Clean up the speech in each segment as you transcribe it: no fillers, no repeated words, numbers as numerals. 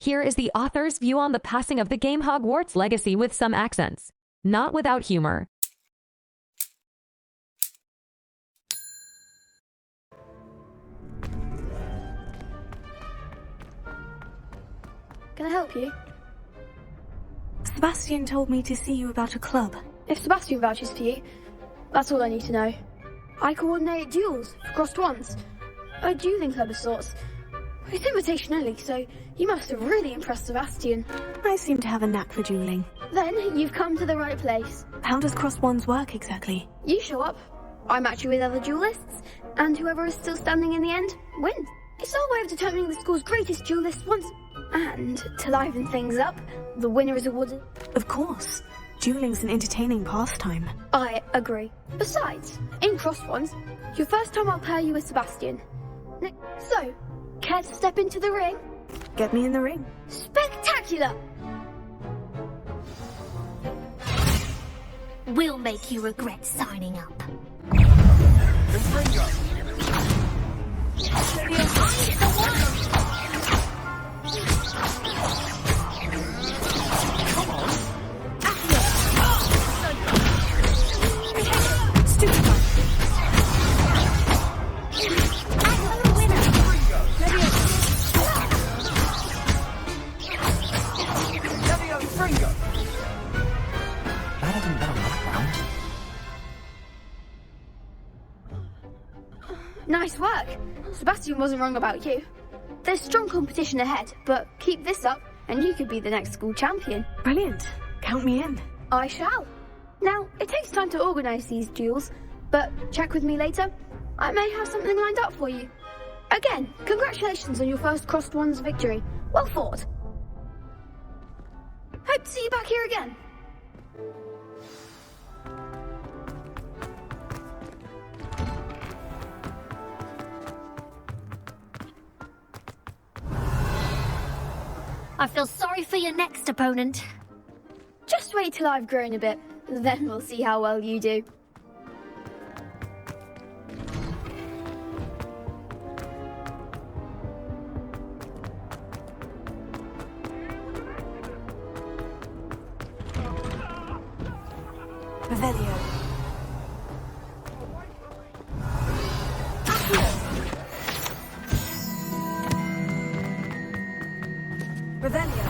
Here is the author's view on the passing of the game Hogwarts Legacy with some accents, not without humor. Can I help you? Sebastian told me to see you about a club. If Sebastian vouches for you, that's all I need to know. I coordinate duels for crossed ones. A dueling club of sorts. It's invitation only, so you must have really impressed Sebastian. I seem to have a knack for dueling. Then you've come to the right place. How does crossed wands work exactly? You show up, I match you with other duelists, and whoever is still standing in the end wins. It's our way of determining the school's greatest duelist once. And to liven things up, the winner is awarded. Of course. Dueling's an entertaining pastime. I agree. Besides, in crossed ones, your first time I'll pair you with Sebastian. So, care to step into the ring? Get me in the ring. Spectacular! We'll make you regret signing up. Nice work. Sebastian wasn't wrong about you. There's strong competition ahead, but keep this up and you could be the next school champion. Brilliant. Count me in. I shall. Now, it takes time to organise these duels, but check with me later. I may have something lined up for you. Again, congratulations on your first crossed ones victory. Well fought. Hope to see you back here again. I feel sorry for your next opponent. Just wait till I've grown a bit, then we'll see how well you do. Revelio. Revelio.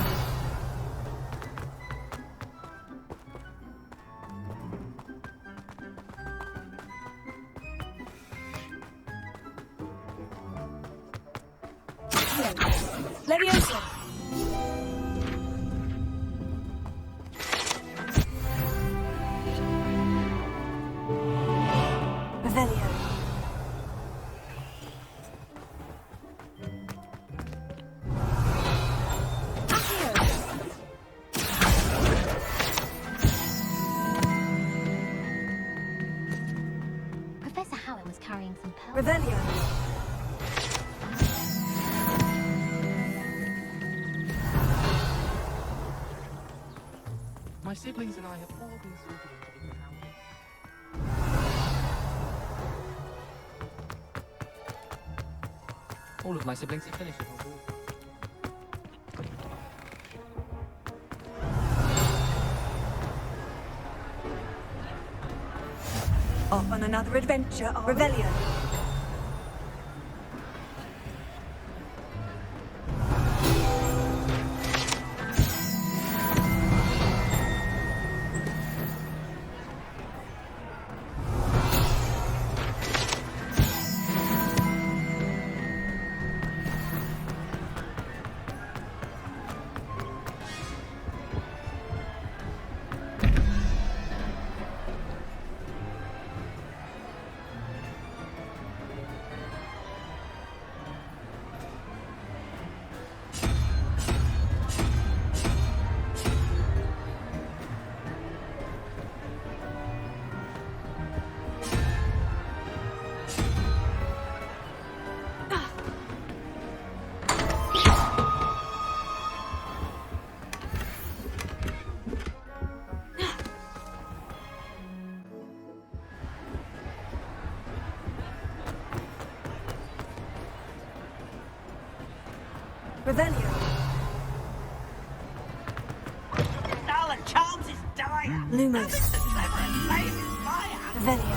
Leviosa. Revelio. Professor Howard was carrying some pearls. Revelio. My siblings and I have all been sorted into the town. All of my siblings have finished at Hogwarts. Off on another adventure, Revelio. Revelio. Lumos. Revelio.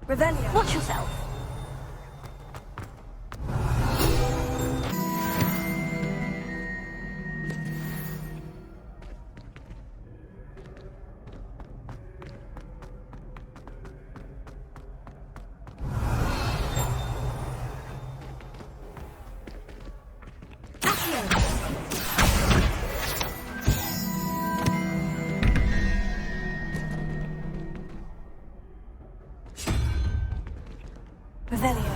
Revelio. Watch yourself. Revelio.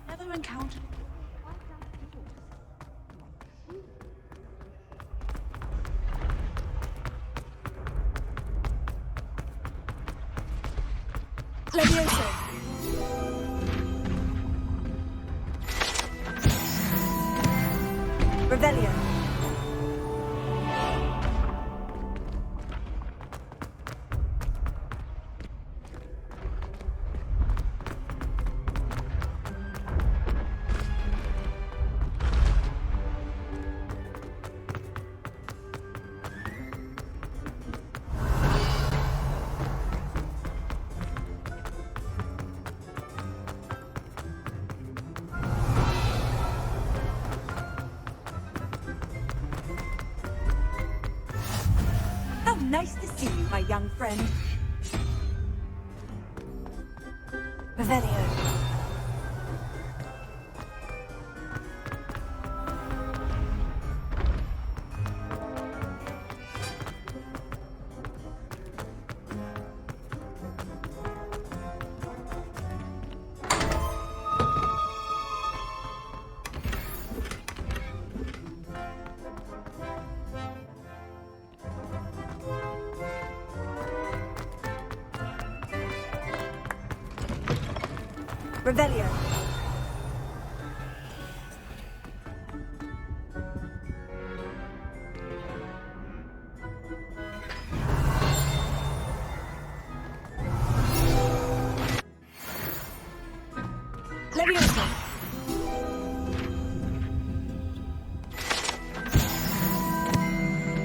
Never encountered. Levioso. Revelio. Nice to see you, my young friend. Revelio. Revelio. Levioso.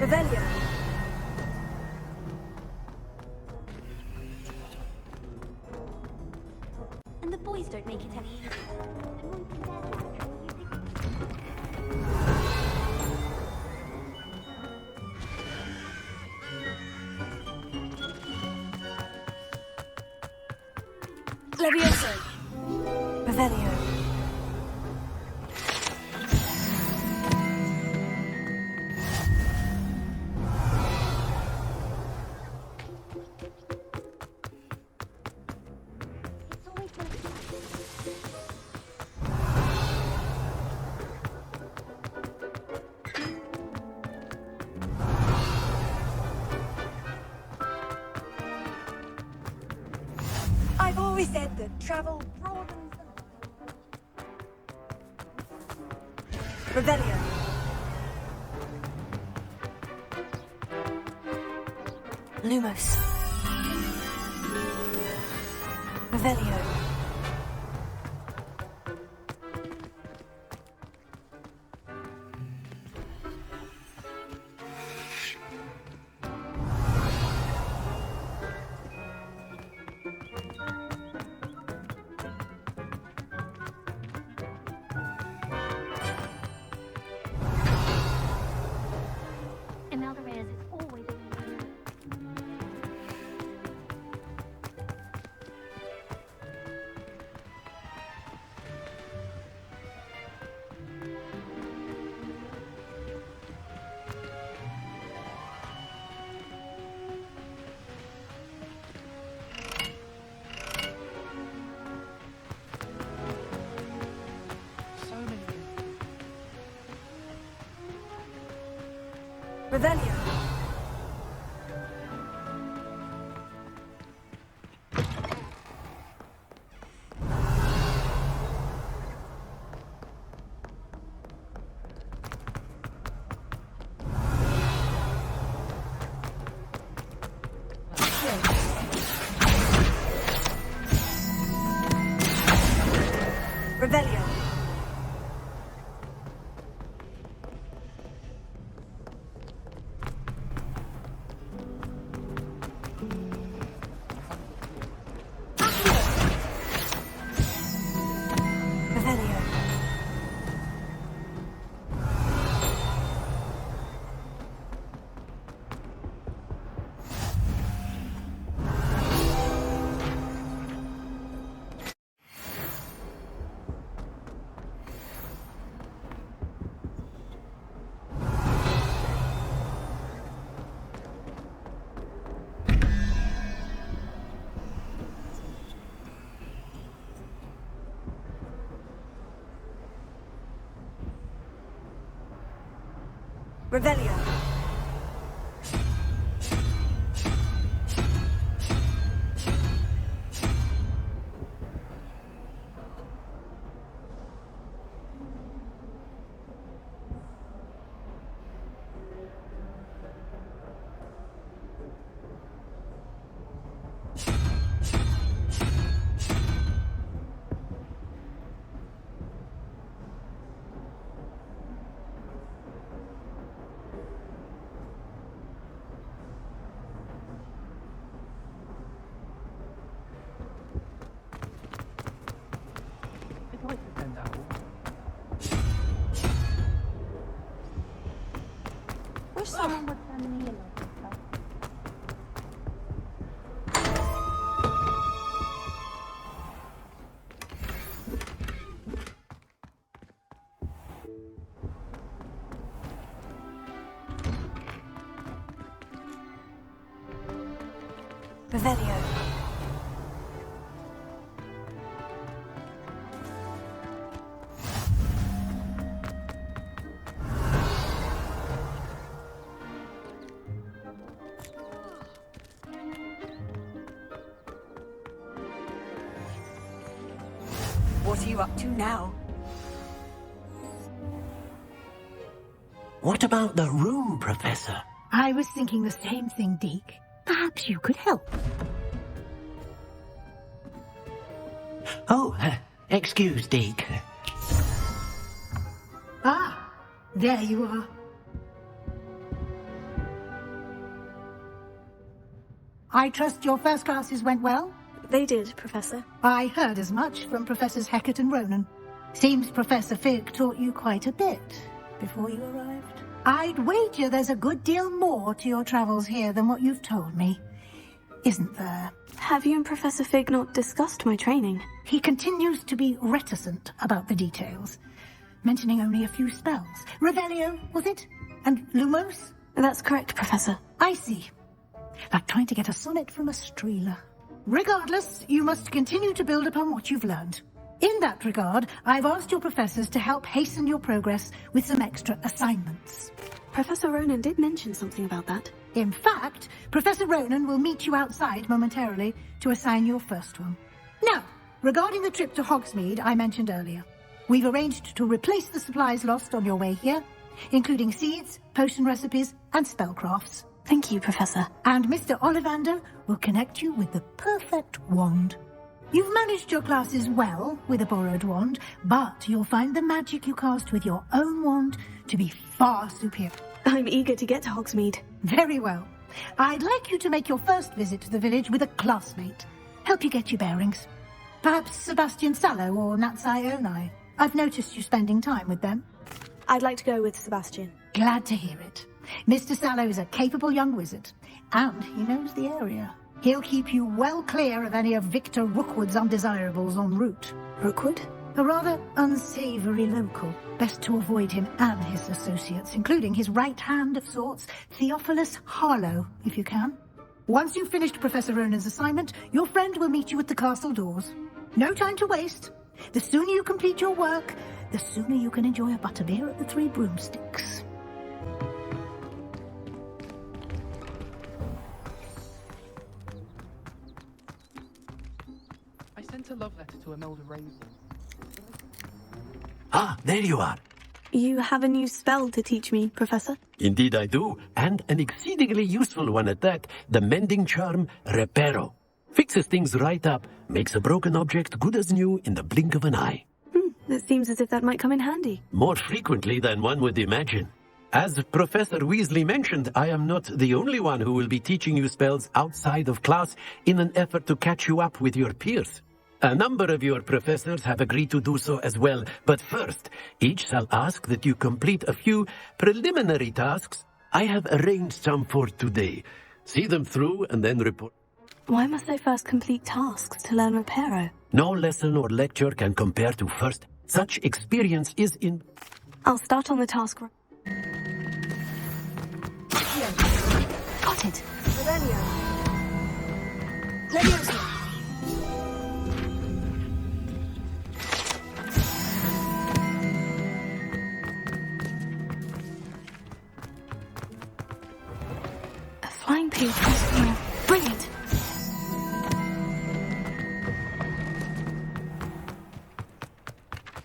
Revelio. And the boys don't make it any easier. The more you can dare to control, you think. Levioso. Revelio. It's always going to be like this. I've always said that travel broadens the... Revelio. Lumos. Revelio. Imelda Reyes is always Revelio. Revelio. Revelio. Revelio. Wish someone would send me a lot of stuff. Revelio. What are you up to now? What about the room, Professor? I was thinking the same thing, Deke. Perhaps you could help. Oh, excuse, Deke. Ah, there you are. I trust your first classes went well? They did, Professor. I heard as much from Professors Hecat and Ronen. Seems Professor Fig taught you quite a bit before you arrived. I'd wager there's a good deal more to your travels here than what you've told me. Isn't there? Have you and Professor Fig not discussed my training? He continues to be reticent about the details, mentioning only a few spells. Revelio, was it? And Lumos? That's correct, Professor. I see. Like trying to get a sonnet from a streeler. Regardless, you must continue to build upon what you've learned. In that regard, I've asked your professors to help hasten your progress with some extra assignments. Professor Ronen did mention something about that. In fact, Professor Ronen will meet you outside momentarily to assign your first one. Now, regarding the trip to Hogsmeid I mentioned earlier, we've arranged to replace the supplies lost on your way here, including seeds, potion recipes, and spellcrafts. Thank you, Professor. And Mr. Ollivander will connect you with the perfect wand. You've managed your classes well with a borrowed wand, but you'll find the magic you cast with your own wand to be far superior. I'm eager to get to Hogsmeid. Very well. I'd like you to make your first visit to the village with a classmate. Help you get your bearings. Perhaps Sebastian Sallow or Natsai Onai. I've noticed you spending time with them. I'd like to go with Sebastian. Glad to hear it. Mr. Sallow is a capable young wizard, and he knows the area. He'll keep you well clear of any of Victor Rookwood's undesirables en route. Rookwood? A rather unsavory local. Best to avoid him and his associates, including his right hand of sorts, Theophilus Harlow, if you can. Once you've finished Professor Ronen's assignment, your friend will meet you at the castle doors. No time to waste. The sooner you complete your work, the sooner you can enjoy a butterbeer at the Three Broomsticks. sent a love letter to Imelda Raven. Ah, there you are. You have a new spell to teach me, Professor? Indeed I do, and an exceedingly useful one at that. The mending charm, Reparo. Fixes things right up, makes a broken object good as new in the blink of an eye. It seems as if that might come in handy. More frequently than one would imagine. As Professor Weasley mentioned, I am not the only one who will be teaching you spells outside of class in an effort to catch you up with your peers. A number of your professors have agreed to do so as well, but first, each shall ask that you complete a few preliminary tasks. I have arranged some for today. See them through and then report. Why must I first complete tasks to learn Reparo? No lesson or lecture can compare to first. Such experience is in... I'll start on the task. Got it. A flying pig. Brilliant.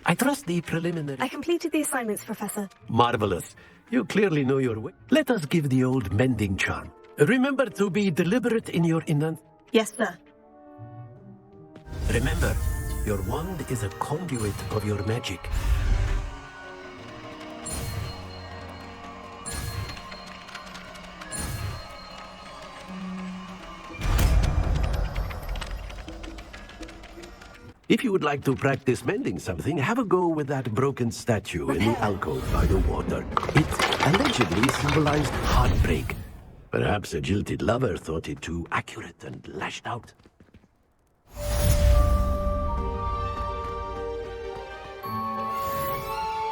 I trust the preliminary... I completed the assignments, Professor. Marvelous. You clearly know your way. Let us give the old mending charm. Remember to be deliberate in your Yes, sir. Remember, your wand is a conduit of your magic. If you would like to practice mending something, have a go with that broken statue in the alcove by the water. It allegedly symbolized heartbreak. Perhaps a jilted lover thought it too accurate and lashed out.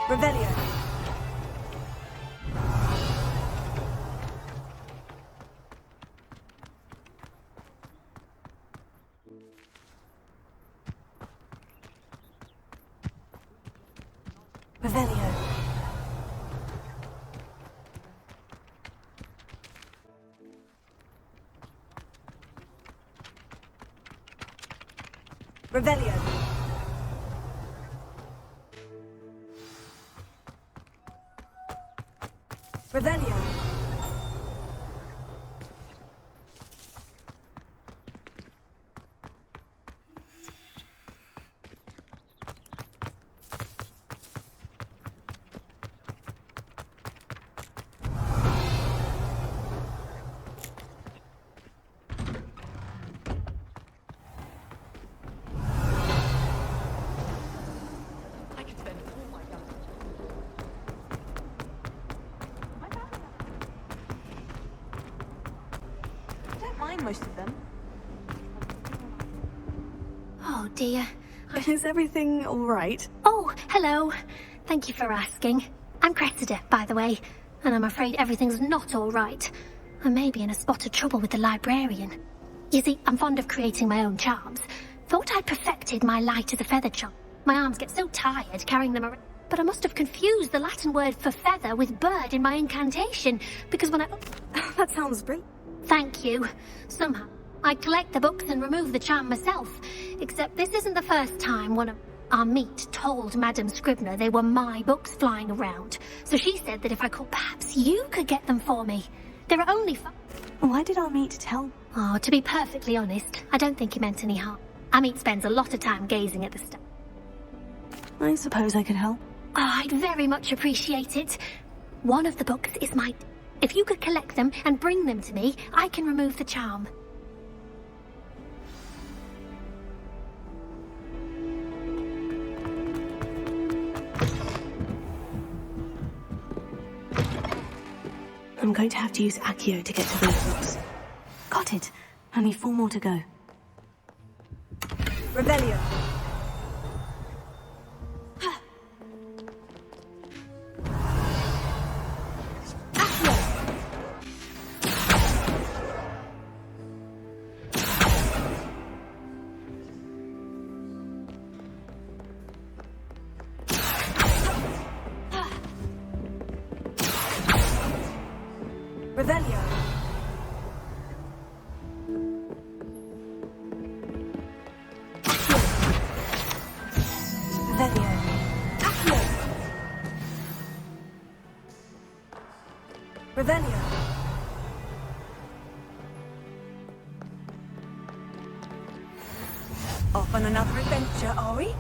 Revelio. Revelio. Revelio. Revelio. I could spend all my time. I don't mind most of them. Oh dear. Is everything all right? Oh, hello. Thank you for asking. I'm Cressida, by the way, and I'm afraid everything's not all right. I may be in a spot of trouble with the librarian. You see, I'm fond of creating my own charms. Thought I'd perfected my light as a feather charm. My arms get so tired carrying them around. But I must have confused the Latin word for feather with bird in my incantation, because when I... That sounds great. Thank you. Somehow, I collect the books and remove the charm myself. Except this isn't the first time one of our meet told Madame Scribner they were my books flying around. So she said that if I could, perhaps you could get them for me. There are only Why did our meet tell? Oh, to be perfectly honest, I don't think he meant any harm. Amit spends a lot of time gazing at the stuff. I suppose I could help. Oh, I'd very much appreciate it. One of the books is my... If you could collect them and bring them to me, I can remove the charm. I'm going to have to use Accio to get to those books. Got it. Only 4 more to go. Revelio. Revelio. Off on another adventure, are we?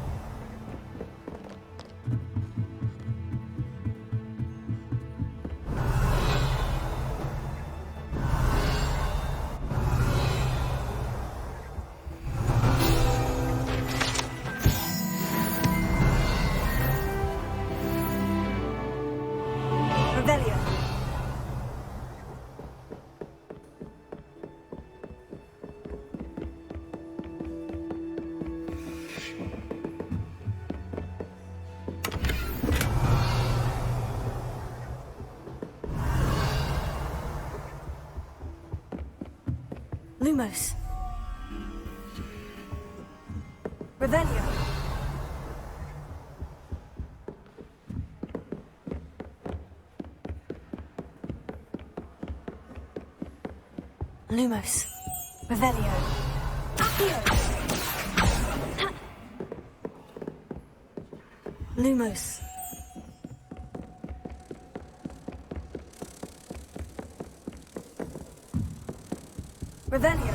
Lumos. Revelio. Lumos. Revelio. Accio. Lumos. Revelio.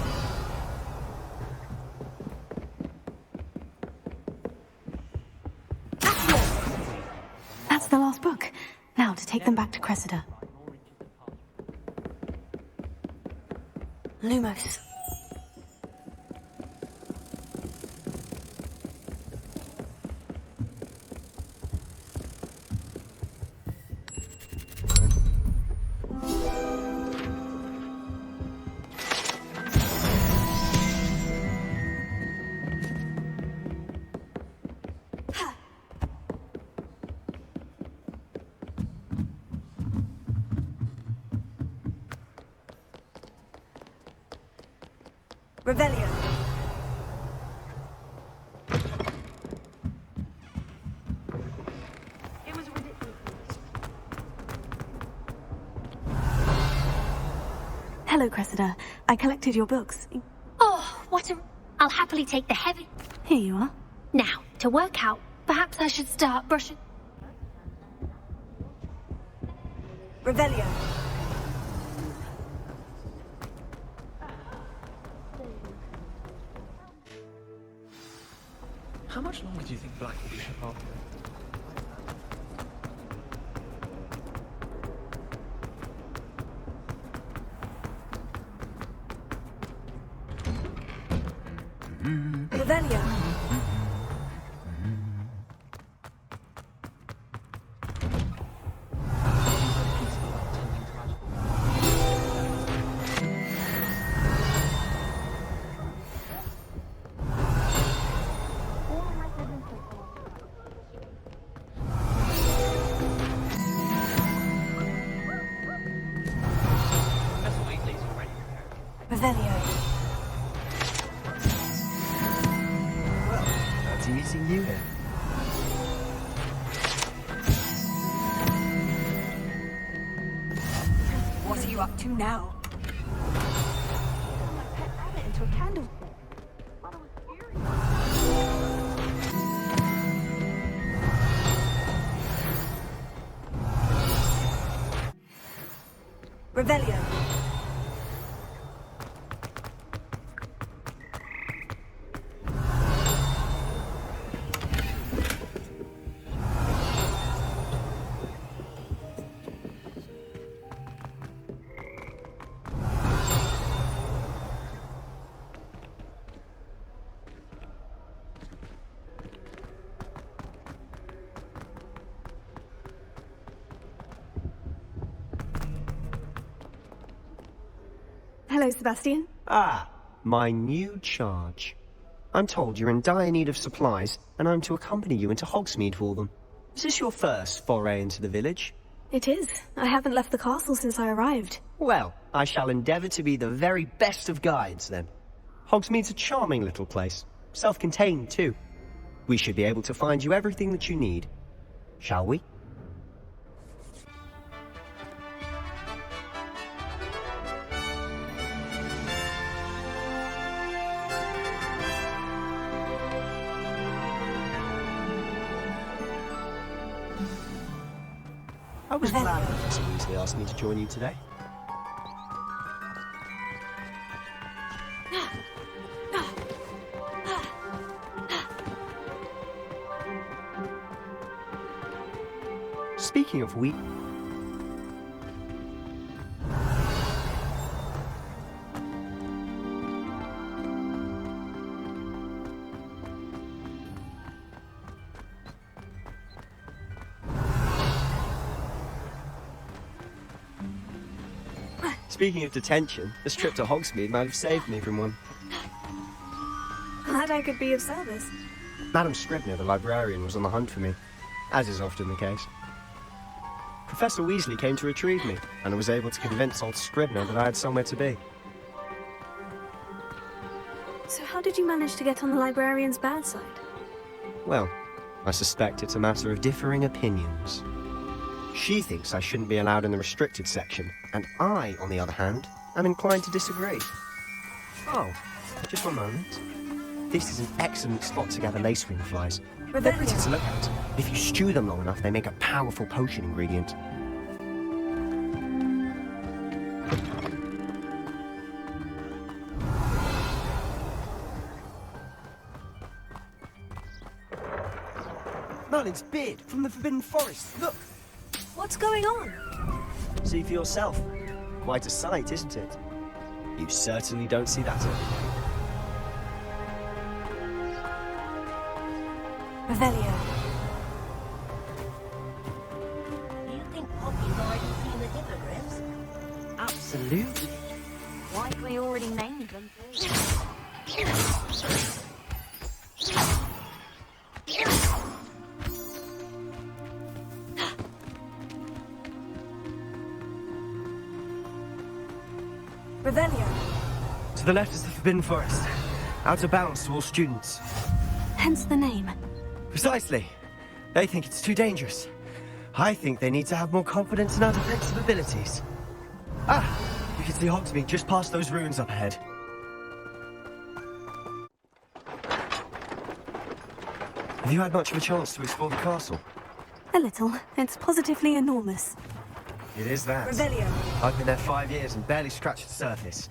That's the last book. Now to take them back to Cressida. Lumos. Revelio. It was ridiculous. Hello, Cressida. I collected your books. Oh, what a... I'll happily take the heavy... Here you are. Now, to work out, perhaps I should start brushing... Revelio. How much longer do you think Black will be shut off? Revelio. Revelio. Fancy meeting you here. What are you up to now? My pet rabbit into a candle. Revelio. Hello, Sebastian. Ah, my new charge. I'm told you're in dire need of supplies, and I'm to accompany you into Hogsmeid for them. Is this your first foray into the village? It is. I haven't left the castle since I arrived. Well, I shall endeavour to be the very best of guides, then. Hogsmeid's a charming little place. Self-contained, too. We should be able to find you everything that you need. Shall we? I was glad Professor Weasley asked me to join you today. Speaking of we... Speaking of detention, this trip to Hogsmeid might have saved me from one. Glad I could be of service. Madam Scribner, the librarian, was on the hunt for me, as is often the case. Professor Weasley came to retrieve me, and I was able to convince old Scribner that I had somewhere to be. So how did you manage to get on the librarian's bad side? Well, I suspect it's a matter of differing opinions. She thinks I shouldn't be allowed in the restricted section, and I, on the other hand, am inclined to disagree. Oh, just one moment. This is an excellent spot to gather lacewing flies. They're pretty to look at. If you stew them long enough, they make a powerful potion ingredient. Merlin's beard from the Forbidden Forest. Look! What's going on? See for yourself. Quite a sight, isn't it? You certainly don't see that every day. Revelio. Do you think Poppy's already seen the hippogriffs? Absolutely. Likely already named them. Revelio. To the left is the Forbidden Forest. Out of bounds to all students. Hence the name. Precisely. They think it's too dangerous. I think they need to have more confidence in our defensive abilities. Ah! You can see Hogsmeid just past those ruins up ahead. Have you had much of a chance to explore the castle? A little. It's positively enormous. It is that. Revelio. I've been there 5 years and barely scratched the surface.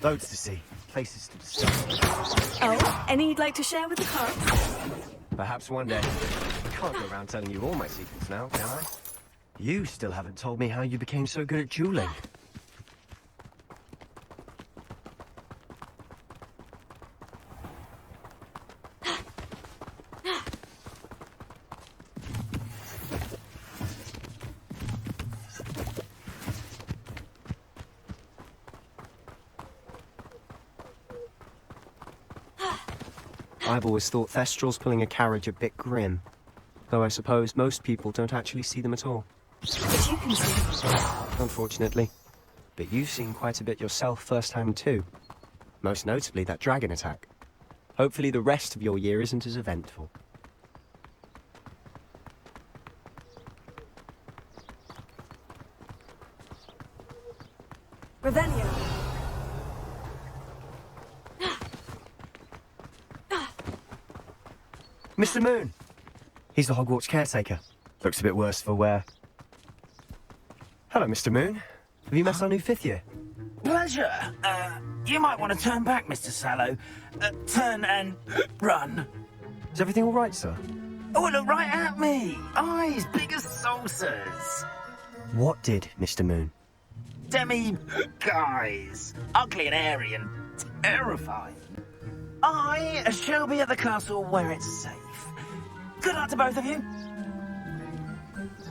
Loads to see, places to discover. Oh, any you'd like to share with the club? Perhaps one day. I can't go around telling you all my secrets now, can I? You still haven't told me how you became so good at dueling. I've always thought Thestrals pulling a carriage a bit grim. Though I suppose most people don't actually see them at all. But you can see. Unfortunately. But you've seen quite a bit yourself firsthand too. Most notably that dragon attack. Hopefully the rest of your year isn't as eventful. Revelio. Mr. Moon! He's the Hogwarts caretaker. Looks a bit worse for wear. Hello, Mr. Moon. Have you met our new 5th year? Pleasure. You might want to turn back, Mr. Sallow. Turn and run. Is everything all right, sir? Oh, look right at me. Eyes big as saucers. What did, Mr. Moon? Guys. Ugly and airy and terrifying. I shall be at the castle where it's safe. Good luck to both of you.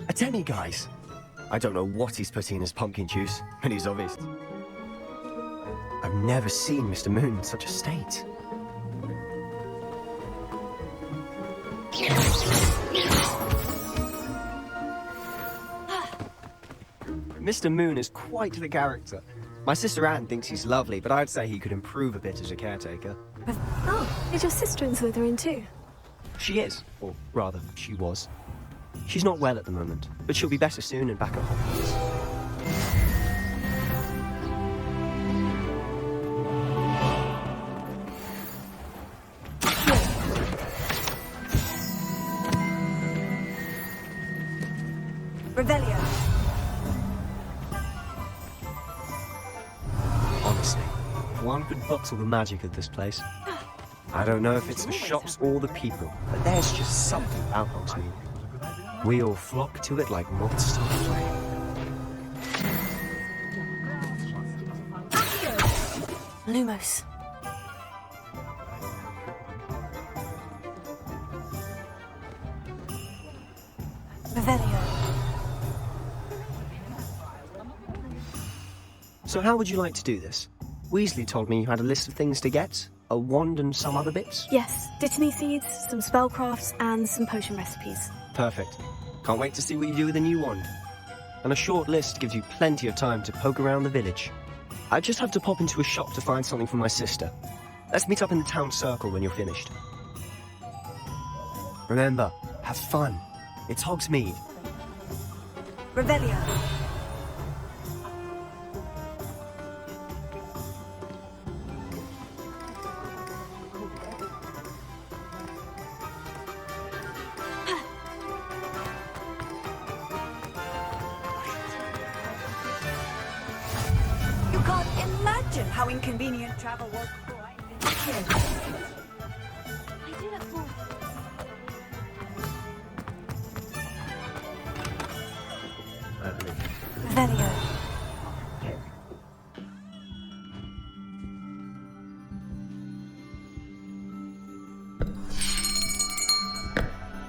A demi-guise? I don't know what he's putting in his pumpkin juice, and he's obvious. I've never seen Mr. Moon in such a state. Mr. Moon is quite the character. My sister Anne thinks he's lovely, but I'd say he could improve a bit as a caretaker. Oh, is your sister in Slytherin too? She is, or rather, she was. She's not well at the moment, but she'll be better soon and back at Hogwarts. Revelio. Honestly, if one could bottle the magic of this place. I don't know if it's the shops or the people, but there's just something about Hogsmeid. We all flock to it like moths to a flame. Lumos. Revelio. So how would you like to do this? Weasley told me you had a list of things to get, a wand and some other bits. Yes, Dittany seeds, some spellcrafts, and some potion recipes. Perfect. Can't wait to see what you do with the new wand. And a short list gives you plenty of time to poke around the village. I just have to pop into a shop to find something for my sister. Let's meet up in the town circle when you're finished. Remember, have fun. It's Hogsmeid. Revelio. You can't imagine how inconvenient travel was before I lived here. Revelio.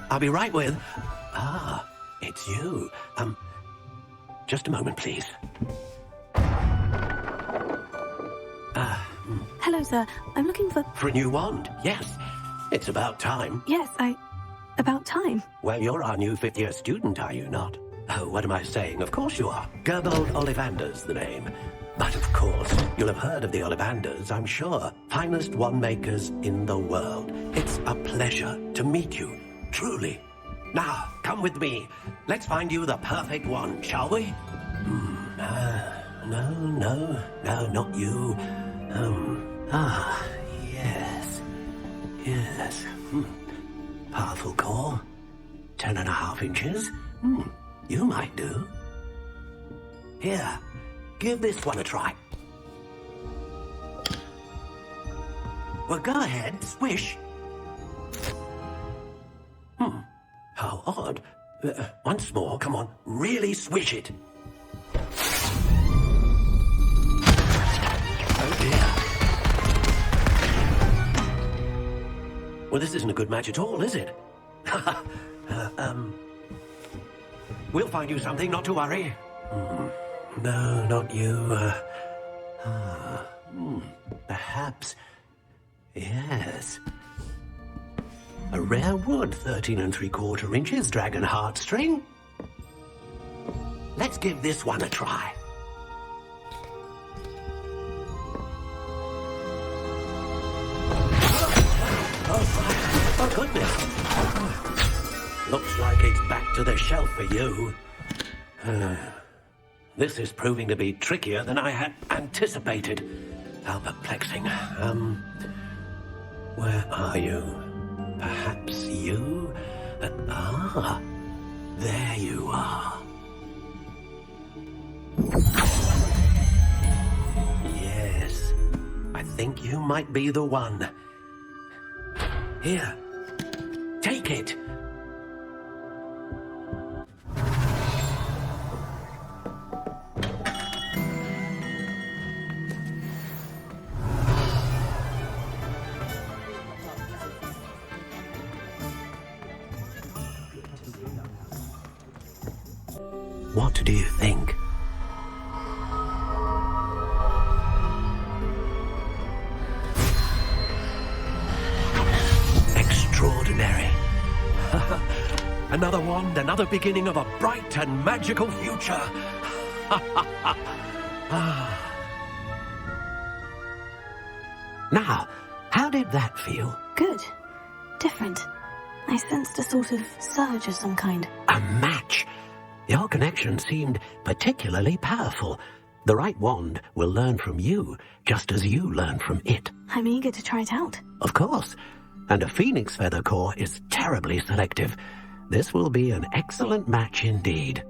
I'll be right with... Ah, it's you. Just a moment, please. Hello, sir. I'm looking for... For a new wand, yes. It's about time. Yes, about time. Well, you're our new fifth-year student, are you not? Oh, what am I saying? Of course you are. Herbold Ollivander's the name. But of course, you'll have heard of the Ollivanders, I'm sure. Finest wand makers in the world. It's a pleasure to meet you, truly. Now, come with me. Let's find you the perfect wand, shall we? No, not you. Yes. Powerful core. 10.5 inches. You might do. Here, give this one a try. Well, go ahead, swish. How odd. Once more, come on, really swish it. Oh dear. Well, this isn't a good match at all, is it? We'll find you something, not to worry. No, not you. Perhaps. Yes. A rare wood, 13 3/4 inches, dragon heartstring. Let's give this one a try. Oh, goodness. Looks like it's back to the shelf for you. This is proving to be trickier than I had anticipated. How perplexing. Where are you? Perhaps you? There you are. Yes, I think you might be the one. Here, take it. What do you think? Extraordinary. Another wand, another beginning of a bright and magical future. Now, how did that feel? Good. Different. I sensed a sort of surge of some kind. A match. Your connection seemed particularly powerful. The right wand will learn from you, just as you learn from it. I'm eager to try it out. Of course. And a phoenix feather core is terribly selective. This will be an excellent match indeed.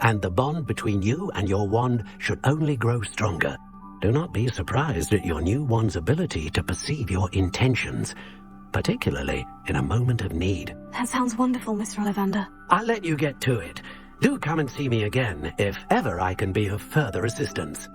And the bond between you and your wand should only grow stronger. Do not be surprised at your new wand's ability to perceive your intentions. particularly in a moment of need. That sounds wonderful, Mr. Ollivander. I'll let you get to it. Do come and see me again if ever I can be of further assistance.